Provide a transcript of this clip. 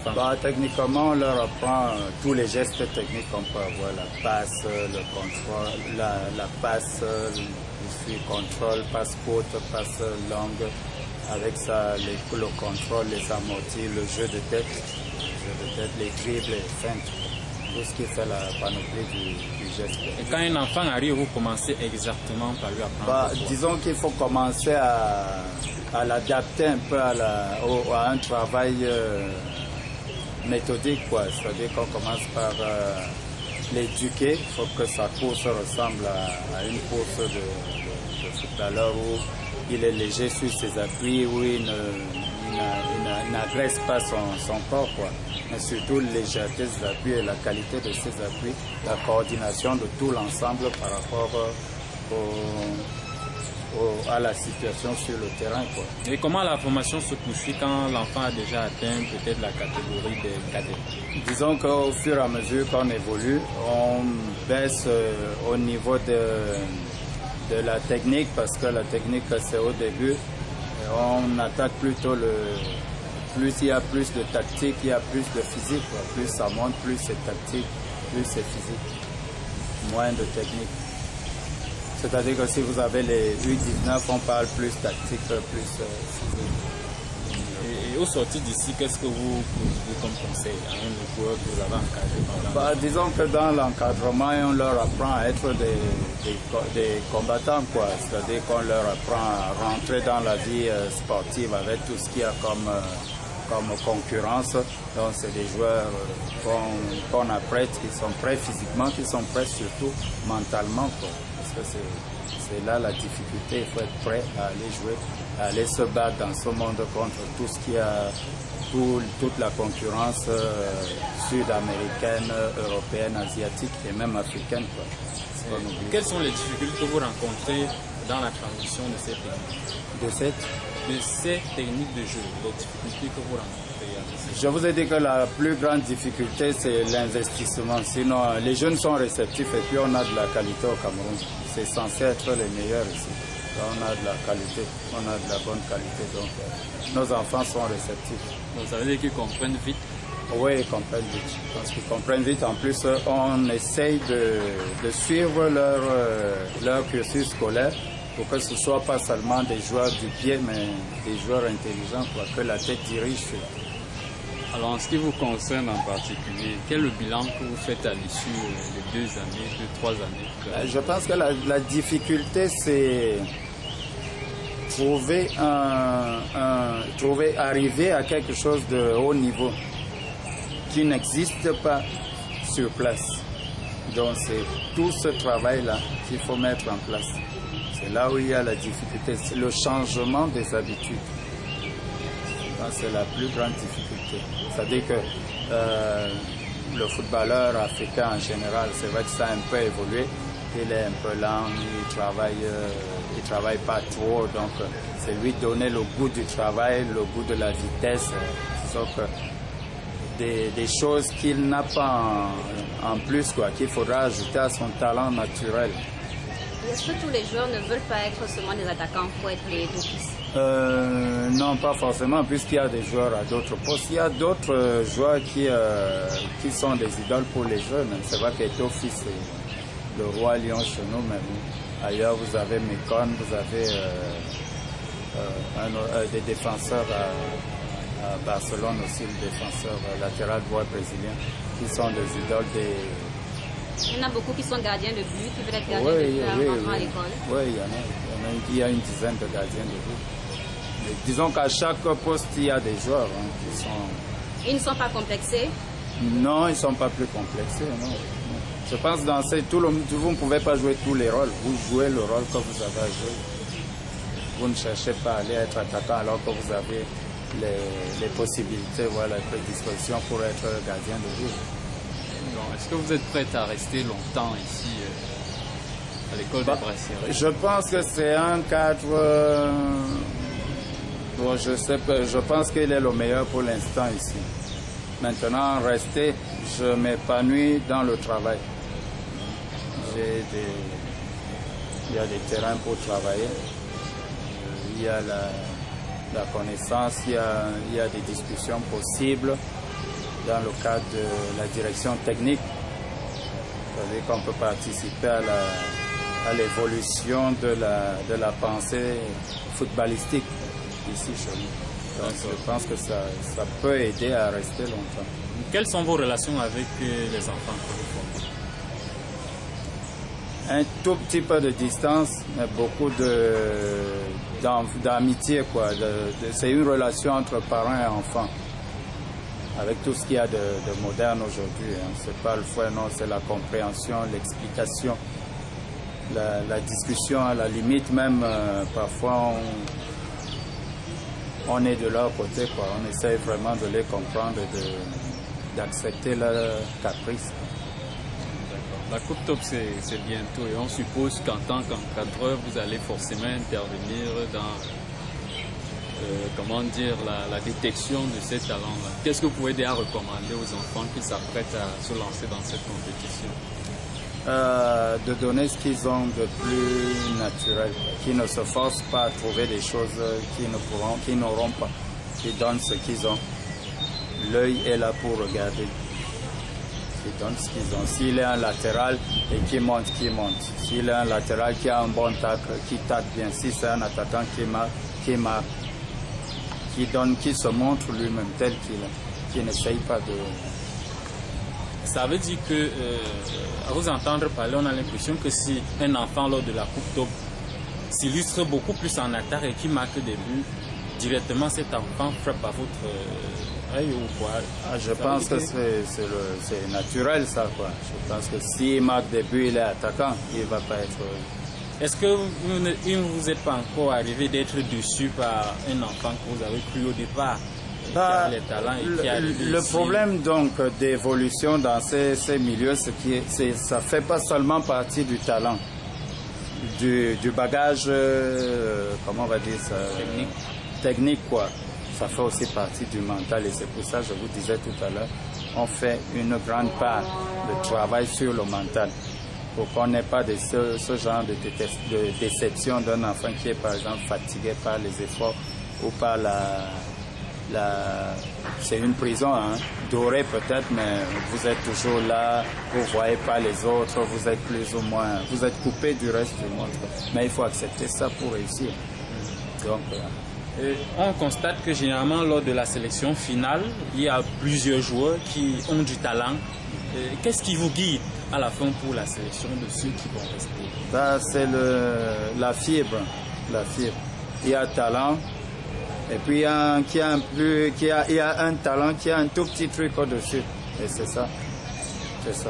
enfants? Bah, techniquement, on leur apprend tous les gestes techniques qu'on peut avoir, la passe, le contrôle, la passe, le contrôle, passe-courte, passe longue. Avec ça, le contrôle, les amortis, le jeu de tête, les dribbles, les feintes, tout ce qui fait la panoplie du geste. Et quand un enfant arrive, vous commencez exactement par lui apprendre quoi? Disons qu'il faut commencer à l'adapter un peu à un travail méthodique, quoi. C'est-à-dire qu'on commence par l'éduquer. Il faut que sa course ressemble à une course de footballeur où il est léger sur ses appuis, où il n'agresse pas son corps, quoi. Mais surtout la légèreté des appuis et la qualité de ses appuis, la coordination de tout l'ensemble par rapport à la situation sur le terrain, quoi. Et comment la formation se poursuit quand l'enfant a déjà atteint peut-être la catégorie des cadets? Disons qu'au fur et à mesure qu'on évolue, on baisse au niveau de la technique, parce que la technique c'est au début. On attaque plutôt plus il y a plus de tactique, il y a plus de physique, quoi. Plus ça monte, plus c'est tactique, plus c'est physique, moins de technique. C'est-à-dire que si vous avez les U19, on parle plus tactique, plus physique. Et au sortir d'ici, qu'est-ce que vous comme conseil à un joueur que vous avez encadré pendant? Disons que dans l'encadrement, on leur apprend à être des combattants, quoi. C'est-à-dire qu'on leur apprend à rentrer dans la vie sportive avec tout ce qu'il y a comme concurrence. Donc c'est des joueurs qu'on apprête, qui sont prêts physiquement, qui sont prêts surtout mentalement, quoi. Parce que c'est là la difficulté, il faut être prêt à aller jouer, à aller se battre dans ce monde contre tout ce qui a, toute la concurrence sud-américaine, européenne, asiatique et même africaine, quoi. Quelles sont les difficultés que vous rencontrez dans la transition de ces techniques? De ces techniques de jeu, les difficultés que vous rencontrez? Je vous ai dit que la plus grande difficulté, c'est l'investissement. Sinon, les jeunes sont réceptifs et puis on a de la qualité au Cameroun. C'est censé être les meilleurs ici. On a de la qualité, on a de la bonne qualité. Donc, nos enfants sont réceptifs. Donc, ça veut dire qu'ils comprennent vite? Oui, ils comprennent vite. Parce qu'ils comprennent vite. En plus, on essaye de suivre leur cursus scolaire pour que ce ne soit pas seulement des joueurs du pied, mais des joueurs intelligents, quoi, que la tête dirige. Alors, en ce qui vous concerne en particulier, quel est le bilan que vous faites à l'issue des 2 années, 2-3 années? Je pense que la difficulté, c'est arriver à quelque chose de haut niveau qui n'existe pas sur place. Donc, c'est tout ce travail-là qu'il faut mettre en place. C'est là où il y a la difficulté, c'est le changement des habitudes. C'est la plus grande difficulté. C'est-à-dire que le footballeur africain en général, c'est vrai que ça a un peu évolué. Il est un peu lent, il travaille pas trop. Donc, c'est lui donner le goût du travail, le goût de la vitesse. Sauf que des choses qu'il n'a pas en plus, quoi, qu'il faudra ajouter à son talent naturel. Est-ce que tous les joueurs ne veulent pas être seulement des attaquants pour être les d'office? Non, pas forcément, puisqu'il y a des joueurs à d'autres postes. Il y a d'autres joueurs qui sont des idoles pour les jeunes. C'est vrai qu'Etofi, c'est le roi lion chez nous, mais ailleurs vous avez Mekon, vous avez des défenseurs à Barcelone aussi, le défenseur latéral droit brésilien, qui sont des idoles des... Il y en a beaucoup qui sont gardiens de but, qui veulent être gardiens de but à l'école. Oui, il y a une dizaine de gardiens de but. Mais disons qu'à chaque poste, il y a des joueurs qui sont... Ils ne sont pas complexés? Non, ils ne sont pas plus complexés. Non. Je pense que vous ne pouvez pas jouer tous les rôles. Vous jouez le rôle que vous avez à jouer. Vous ne cherchez pas à aller être attaquant alors que vous avez les possibilités, voilà, les prédispositions pour être gardien de but. Est-ce que vous êtes prête à rester longtemps ici à l'école de Brasserie? Je pense que c'est un cadre... Bon, je pense qu'il est le meilleur pour l'instant ici. Maintenant, rester, je m'épanouis dans le travail. Il y a des terrains pour travailler. Il y a la connaissance, il y a des discussions possibles. dans le cadre de la direction technique. C'est-à-dire qu'on peut participer à l'évolution de la pensée footballistique ici chez nous. Donc je pense que ça peut aider à rester longtemps. Quelles sont vos relations avec les enfants que vous formez? Un tout petit peu de distance, mais beaucoup d'amitié, quoi. C'est une relation entre parents et enfants. Avec tout ce qu'il y a de moderne aujourd'hui. Hein. C'est pas le fouet, non, c'est la compréhension, l'explication, la discussion, à la limite même, parfois on est de leur côté, quoi. On essaye vraiment de les comprendre et d'accepter leurs caprices. La Coupe Top, c'est bientôt et on suppose qu'en tant qu'encadreur, vous allez forcément intervenir dans comment dire, la détection de ces talents-là. Qu'est-ce que vous pouvez déjà recommander aux enfants qui s'apprêtent à se lancer dans cette compétition? De donner ce qu'ils ont de plus naturel, qui ne se forcent pas à trouver des choses qu'ils n'auront pas, qui donnent ce qu'ils ont. L'œil est là pour regarder. Ils donnent ce qu'ils ont. S'il est un latéral et qui monte, S'il est un latéral qui a un bon tacle, qui tacle bien. Si c'est un attaquant qui marque, qui se montre lui-même tel qu'il est, qui n'essaye pas de... Ça veut dire que, à vous entendre parler, on a l'impression que si un enfant lors de la Coupe Top s'illustre beaucoup plus en attaque et qui marque des buts, directement cet enfant frappe à votre œil ou quoi? Je pense que c'est naturel ça, quoi. Je pense que s'il marque des buts, il est attaquant, il ne va pas être... Est-ce que il ne vous est pas encore arrivé d'être déçu par un enfant que vous avez cru au départ, qui a les talents et qui a le problème donc d'évolution dans ces milieux, ça fait pas seulement partie du talent, du bagage, comment on va dire ça, technique quoi. Ça fait aussi partie du mental et c'est pour ça que je vous disais tout à l'heure, on fait une grande part de travail sur le mental. Pour qu'on n'ait pas de ce genre de déception d'un enfant qui est par exemple fatigué par les efforts ou par c'est une prison, hein, dorée peut-être, mais vous êtes toujours là, vous ne voyez pas les autres, vous êtes plus ou moins, vous êtes coupé du reste du monde. Mais il faut accepter ça pour réussir. Donc, on constate que généralement lors de la sélection finale, il y a plusieurs joueurs qui ont du talent. Qu'est-ce qui vous guide à la fin pour la sélection de ceux qui vont rester? C'est la fibre. Il y a talent et puis il y a un talent qui a un tout petit truc au-dessus. Et c'est ça. Merci.